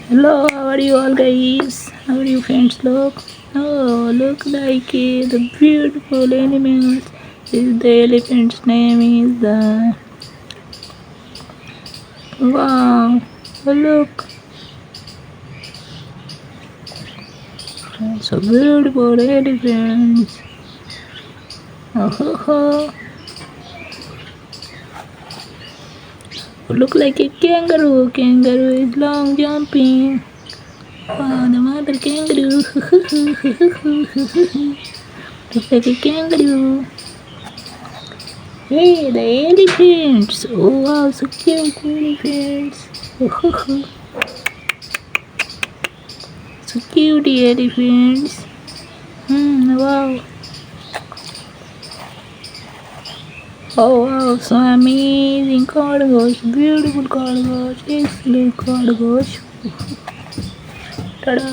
Hello, how are you all guys? How are you friends? Look, oh, look like the beautiful animals. The elephant's name is the wow. Oh, look, so beautiful elephants. Oh, ho, ho. Look like a kangaroo. Kangaroo is long jumping. Wow, the mother kangaroo. Look like a kangaroo. Hey, the elephants! Oh wow, so cute elephants! So cute the elephants! Wow! Oh wow, so amazing cargos, beautiful cargos, excellent cargos! Ta-da!